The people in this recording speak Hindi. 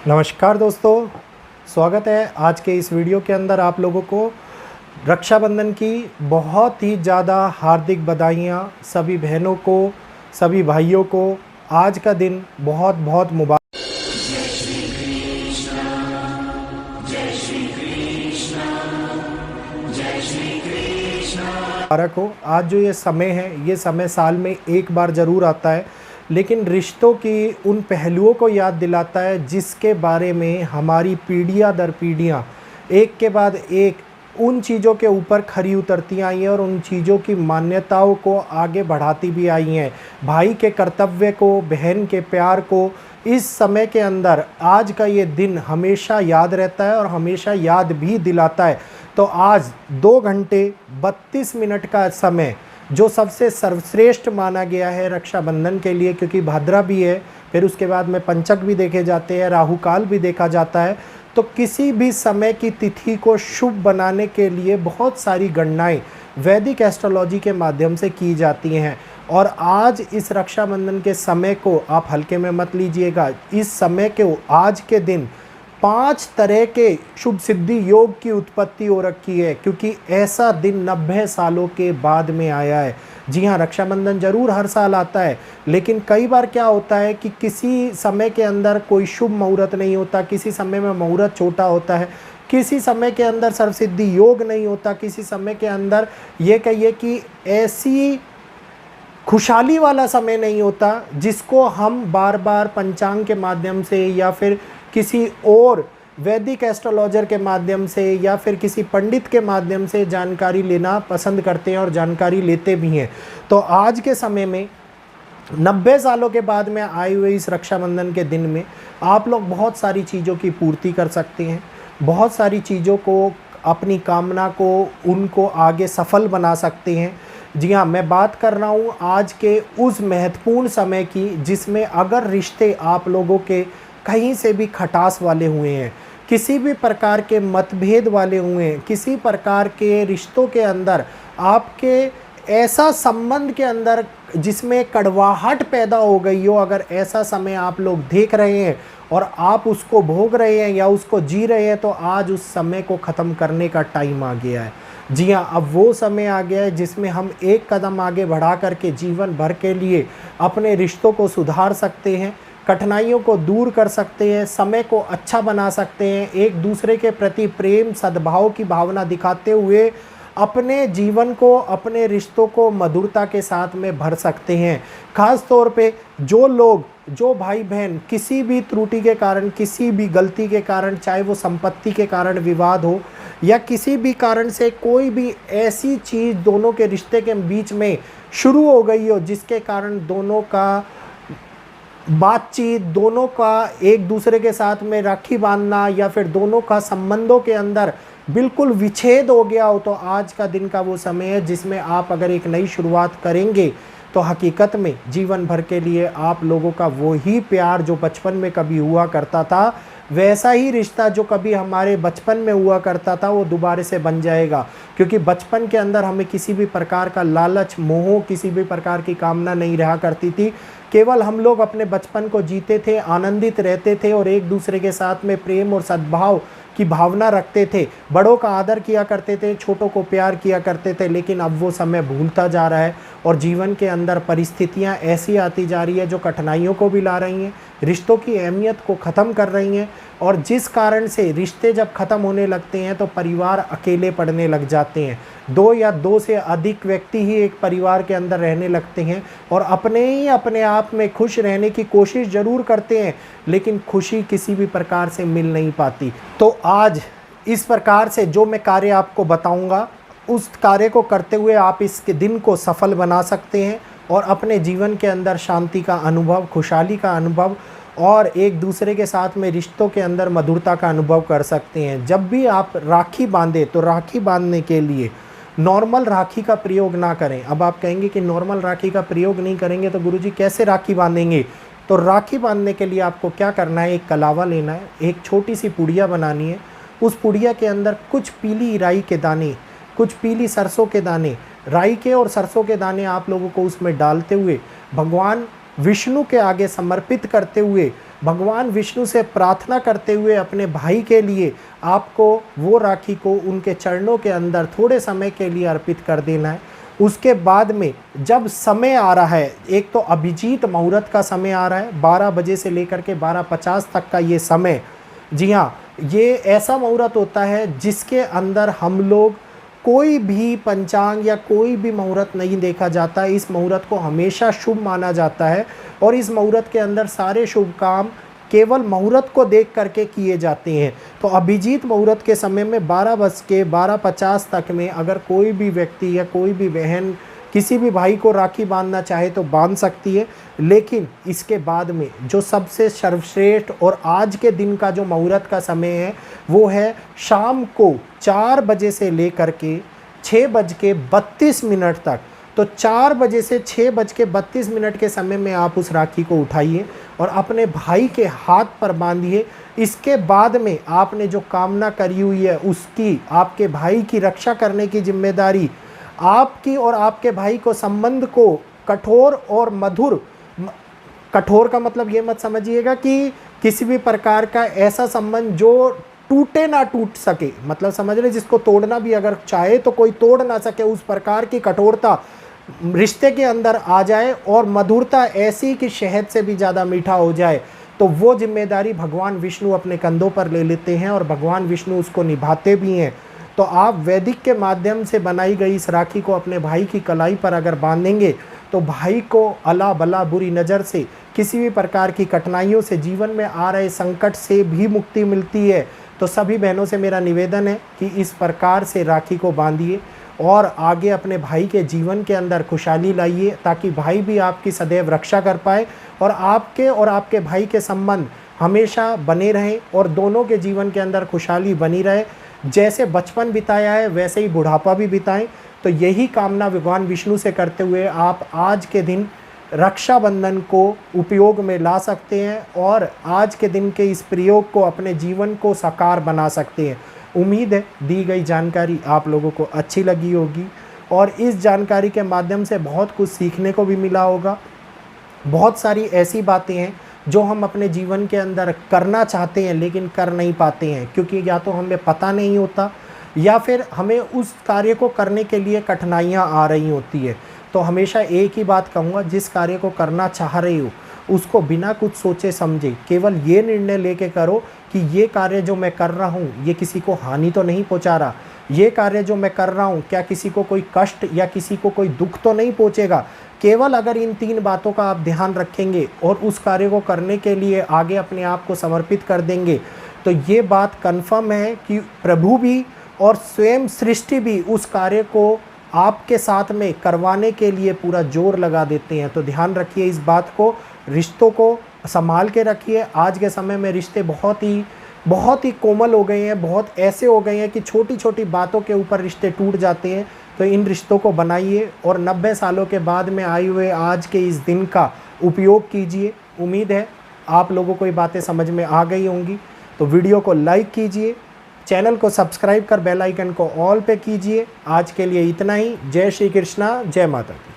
नमस्कार दोस्तों, स्वागत है आज के इस वीडियो के अंदर। आप लोगों को रक्षाबंधन की बहुत ही ज़्यादा हार्दिक बधाइयाँ सभी बहनों को, सभी भाइयों को। आज का दिन बहुत बहुत मुबारक हो। आज जो ये समय है, ये समय साल में एक बार ज़रूर आता है, लेकिन रिश्तों की उन पहलुओं को याद दिलाता है जिसके बारे में हमारी पीढ़ियां दर पीढ़ियां एक के बाद एक उन चीज़ों के ऊपर खरी उतरती आई हैं और उन चीज़ों की मान्यताओं को आगे बढ़ाती भी आई हैं। भाई के कर्तव्य को, बहन के प्यार को इस समय के अंदर आज का ये दिन हमेशा याद रहता है और हमेशा याद भी दिलाता है। तो आज 2 घंटे 32 मिनट का समय जो सबसे सर्वश्रेष्ठ माना गया है रक्षाबंधन के लिए, क्योंकि भाद्रा भी है, फिर उसके बाद में पंचक भी देखे जाते हैं, राहु काल भी देखा जाता है। तो किसी भी समय की तिथि को शुभ बनाने के लिए बहुत सारी गणनाएं वैदिक एस्ट्रोलॉजी के माध्यम से की जाती हैं। और आज इस रक्षाबंधन के समय को आप हल्के में मत लीजिएगा। इस समय के आज के दिन 5 तरह के शुभ सिद्धि योग की उत्पत्ति हो रखी है, क्योंकि ऐसा दिन 90 सालों के बाद में आया है। जी हाँ, रक्षाबंधन जरूर हर साल आता है, लेकिन कई बार क्या होता है कि किसी समय के अंदर कोई शुभ मुहूर्त नहीं होता, किसी समय में मुहूर्त छोटा होता है, किसी समय के अंदर सर्वसिद्धि योग नहीं होता, किसी समय के अंदर ये कहिए कि ऐसी खुशहाली वाला समय नहीं होता जिसको हम बार बार पंचांग के माध्यम से या फिर किसी और वैदिक एस्ट्रोलॉजर के माध्यम से या फिर किसी पंडित के माध्यम से जानकारी लेना पसंद करते हैं और जानकारी लेते भी हैं। तो आज के समय में 90 सालों के बाद में आए हुए इस रक्षाबंधन के दिन में आप लोग बहुत सारी चीज़ों की पूर्ति कर सकते हैं, बहुत सारी चीज़ों को, अपनी कामना को, उनको आगे सफल बना सकते हैं। जी हाँ, मैं बात कर रहा हूँ आज के उस महत्वपूर्ण समय की जिसमें अगर रिश्ते आप लोगों के कहीं से भी खटास वाले हुए हैं, किसी भी प्रकार के मतभेद वाले हुए हैं, किसी प्रकार के रिश्तों के अंदर आपके ऐसा संबंध के अंदर जिसमें कड़वाहट पैदा हो गई हो, अगर ऐसा समय आप लोग देख रहे हैं और आप उसको भोग रहे हैं या उसको जी रहे हैं, तो आज उस समय को ख़त्म करने का टाइम आ गया है। जी हाँ, अब वो समय आ गया है जिसमें हम एक कदम आगे बढ़ा करके जीवन भर के लिए अपने रिश्तों को सुधार सकते हैं, कठिनाइयों को दूर कर सकते हैं, समय को अच्छा बना सकते हैं, एक दूसरे के प्रति प्रेम सद्भाव की भावना दिखाते हुए अपने जीवन को, अपने रिश्तों को मधुरता के साथ में भर सकते हैं। खास तौर पे जो लोग, जो भाई बहन किसी भी त्रुटि के कारण, किसी भी गलती के कारण, चाहे वो संपत्ति के कारण विवाद हो या किसी भी कारण से कोई भी ऐसी चीज़ दोनों के रिश्ते के बीच में शुरू हो गई हो जिसके कारण दोनों का बातचीत, दोनों का एक दूसरे के साथ में राखी बांधना या फिर दोनों का संबंधों के अंदर बिल्कुल विच्छेद हो गया हो, तो आज का दिन का वो समय है जिसमें आप अगर एक नई शुरुआत करेंगे तो हकीकत में जीवन भर के लिए आप लोगों का वो ही प्यार जो बचपन में कभी हुआ करता था, वैसा ही रिश्ता जो कभी हमारे बचपन में हुआ करता था, वो दोबारा से बन जाएगा। क्योंकि बचपन के अंदर हमें किसी भी प्रकार का लालच, मोह, किसी भी प्रकार की कामना नहीं रहा करती थी। केवल हम लोग अपने बचपन को जीते थे, आनंदित रहते थे और एक दूसरे के साथ में प्रेम और सद्भाव की भावना रखते थे, बड़ों का आदर किया करते थे, छोटों को प्यार किया करते थे। लेकिन अब वो समय भूलता जा रहा है और जीवन के अंदर परिस्थितियां ऐसी आती जा रही है जो कठिनाइयों को भी ला रही हैं, रिश्तों की अहमियत को ख़त्म कर रही हैं, और जिस कारण से रिश्ते जब ख़त्म होने लगते हैं तो परिवार अकेले पड़ने लग जाते हैं। 2 या 2 से अधिक व्यक्ति ही एक परिवार के अंदर रहने लगते हैं और अपने आप में खुश रहने की कोशिश ज़रूर करते हैं, लेकिन खुशी किसी भी प्रकार से मिल नहीं पाती। तो आज इस प्रकार से जो मैं कार्य आपको बताऊंगा, उस कार्य को करते हुए आप इसके दिन को सफल बना सकते हैं और अपने जीवन के अंदर शांति का अनुभव, खुशहाली का अनुभव और एक दूसरे के साथ में रिश्तों के अंदर मधुरता का अनुभव कर सकते हैं। जब भी आप राखी बांधे तो राखी बांधने के लिए नॉर्मल राखी का प्रयोग ना करें। अब आप कहेंगे कि नॉर्मल राखी का प्रयोग नहीं करेंगे तो गुरुजी कैसे राखी बांधेंगे? तो राखी बांधने के लिए आपको क्या करना है, एक कलावा लेना है, एक छोटी सी पुड़िया बनानी है। उस पुड़िया के अंदर कुछ पीली राई के दाने, कुछ पीली सरसों के दाने, राई के और सरसों के दाने आप लोगों को उसमें डालते हुए भगवान विष्णु के आगे समर्पित करते हुए भगवान विष्णु से प्रार्थना करते हुए अपने भाई के लिए आपको वो राखी को उनके चरणों के अंदर थोड़े समय के लिए अर्पित कर देना है। उसके बाद में जब समय आ रहा है, एक तो अभिजीत मुहूर्त का समय आ रहा है 12 बजे से लेकर के 12:50 तक का ये समय, जी हाँ, ये ऐसा मुहूर्त होता है जिसके अंदर हम लोग कोई भी पंचांग या कोई भी मुहूर्त नहीं देखा जाता। इस मुहूर्त को हमेशा शुभ माना जाता है और इस मुहूर्त के अंदर सारे शुभ काम केवल मुहूर्त को देख करके किए जाते हैं। तो अभिजीत मुहूर्त के समय में 12:50 तक में अगर कोई भी व्यक्ति या कोई भी बहन किसी भी भाई को राखी बांधना चाहे तो बांध सकती है। लेकिन इसके बाद में जो सबसे सर्वश्रेष्ठ और आज के दिन का जो मुहूर्त का समय है वो है शाम को 4 बजे से लेकर के 6:32 तक। तो 4 बजे से 6:32 के समय में आप उस राखी को उठाइए और अपने भाई के हाथ पर बांधिए। इसके बाद में आपने जो कामना करी हुई है उसकी, आपके भाई की रक्षा करने की जिम्मेदारी आपकी और आपके भाई को संबंध को कठोर और मधुर, कठोर का मतलब ये मत समझिएगा कि किसी भी प्रकार का ऐसा संबंध जो टूटे ना टूट सके, मतलब समझ रहे, जिसको तोड़ना भी अगर चाहे तो कोई तोड़ ना सके, उस प्रकार की कठोरता रिश्ते के अंदर आ जाए और मधुरता ऐसी कि शहद से भी ज़्यादा मीठा हो जाए, तो वो जिम्मेदारी भगवान विष्णु अपने कंधों पर ले लेते हैं और भगवान विष्णु उसको निभाते भी हैं। तो आप वैदिक के माध्यम से बनाई गई इस राखी को अपने भाई की कलाई पर अगर बांधेंगे तो भाई को अला बला बुरी नज़र से, किसी भी प्रकार की कठिनाइयों से, जीवन में आ रहे संकट से भी मुक्ति मिलती है। तो सभी बहनों से मेरा निवेदन है कि इस प्रकार से राखी को बांधिए और आगे अपने भाई के जीवन के अंदर खुशहाली लाइए, ताकि भाई भी आपकी सदैव रक्षा कर पाए और आपके भाई के संबंध हमेशा बने रहें और दोनों के जीवन के अंदर खुशहाली बनी रहे। जैसे बचपन बिताया है वैसे ही बुढ़ापा भी बिताएं। तो यही कामना भगवान विष्णु से करते हुए आप आज के दिन रक्षाबंधन को उपयोग में ला सकते हैं और आज के दिन के इस प्रयोग को अपने जीवन को साकार बना सकते हैं। उम्मीद है दी गई जानकारी आप लोगों को अच्छी लगी होगी और इस जानकारी के माध्यम से बहुत कुछ सीखने को भी मिला होगा। बहुत सारी ऐसी बातें हैं जो हम अपने जीवन के अंदर करना चाहते हैं लेकिन कर नहीं पाते हैं, क्योंकि या तो हमें पता नहीं होता या फिर हमें उस कार्य को करने के लिए कठिनाइयाँ आ रही होती है। तो हमेशा एक ही बात कहूँगा, जिस कार्य को करना चाह रहे हो उसको बिना कुछ सोचे समझे केवल ये निर्णय लेके करो कि ये कार्य जो मैं कर रहा हूँ ये किसी को हानि तो नहीं पहुँचा रहा, ये कार्य जो मैं कर रहा हूँ क्या किसी को कोई कष्ट या किसी को कोई दुख तो नहीं पहुँचेगा। केवल अगर इन 3 बातों का आप ध्यान रखेंगे और उस कार्य को करने के लिए आगे अपने आप को समर्पित कर देंगे तो ये बात कन्फर्म है कि प्रभु भी और स्वयं सृष्टि भी उस कार्य को आपके साथ में करवाने के लिए पूरा जोर लगा देते हैं। तो ध्यान रखिए इस बात को, रिश्तों को संभाल के रखिए। आज के समय में रिश्ते बहुत ही कोमल हो गए हैं, बहुत ऐसे हो गए हैं कि छोटी छोटी बातों के ऊपर रिश्ते टूट जाते हैं। तो इन रिश्तों को बनाइए और 90 सालों के बाद में आए हुए आज के इस दिन का उपयोग कीजिए। उम्मीद है आप लोगों को ये बातें समझ में आ गई होंगी। तो वीडियो को लाइक कीजिए, चैनल को सब्सक्राइब कर बेल आइकन को ऑल पे कीजिए। आज के लिए इतना ही। जय श्री कृष्णा, जय माता दी।